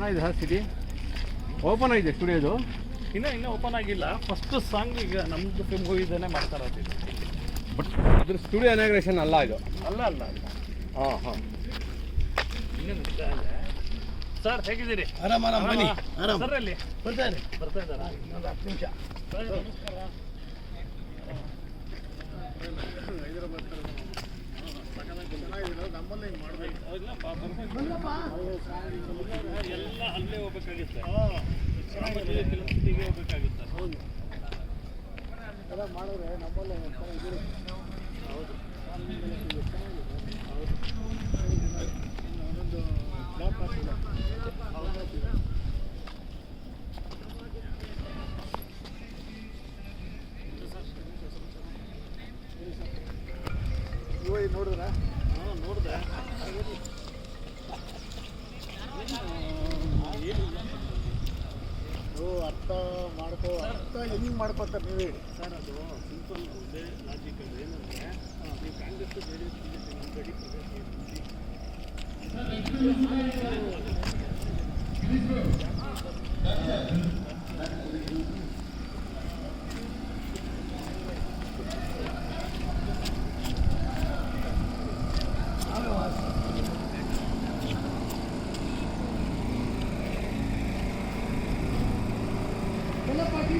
ಚೆನ್ನಾಗಿದೆ sir city. Open ಆಗಿದೆ ಸ್ಟುಡಿಯೋದು. ಇನ್ನೂ ಓಪನ್ ಆಗಿಲ್ಲ. ಫಸ್ಟ್ ಸಾಂಗ್ ಈಗ ನಮ್ಮದು ಮೂವಿದೇನೆ ಮಾಡ್ತಾ ಇರೋದು. ಬಟ್ ಇದ್ರ ಸ್ಟುಡಿಯೋ ಇನಾಗ್ರೇಷನ್ ಅಲ್ಲ ಇದು. ಅಲ್ಲ ಹಾಂ ಇನ್ನೂ ನಡೀತಾ ಇದೆ. ಸರ್ ಹೇಗಿದ್ದೀರಿ? ಆರಾಮ್ ಬನ್ನಿ. ಆರಾಮ್ ಸರ್ ಅಲ್ಲಿ ಬರ್ತಾ ಇದ್ದಾರಾ? ಇನ್ನೊಂದು 10 ನಿಮಿಷ. ನಮಸ್ಕಾರ. ಎಲ್ಲ ಅಲ್ಲೇ ಹೋಗ್ಬೇಕಾಗಿತ್ತು. ಕೆಲಸದಿಗೆ ಹೋಗ್ಬೇಕಾಗಿತ್ತು. ಹೌದು ಎಲ್ಲ ಮಾಡಿದ್ರೆ ನಮ್ಮಲ್ಲೇ ಹೌದು ಒಂದೊಂದು ಬ್ಲಾಕ್ ಆಗ್ತಿಲ್ಲ. ನೋಡಿದ್ರ? ನೋಡಿದೆ. ಅರ್ಥ ಹೆಂಗೆ ಮಾಡ್ಕೊತಾರೆ ನೀವು ಹೇಳಿ ಸರ್. ಅದು ಸಿಂಪಲ್ ಒಂದೇ ಲಾಜಿಕ್. ಅದು ಏನಂದರೆ ನೀವು ಕಾಂಗ್ರೆಸ್ ಗಡಿ ಎಲ್ಲ ಪಾರ್ಟಿ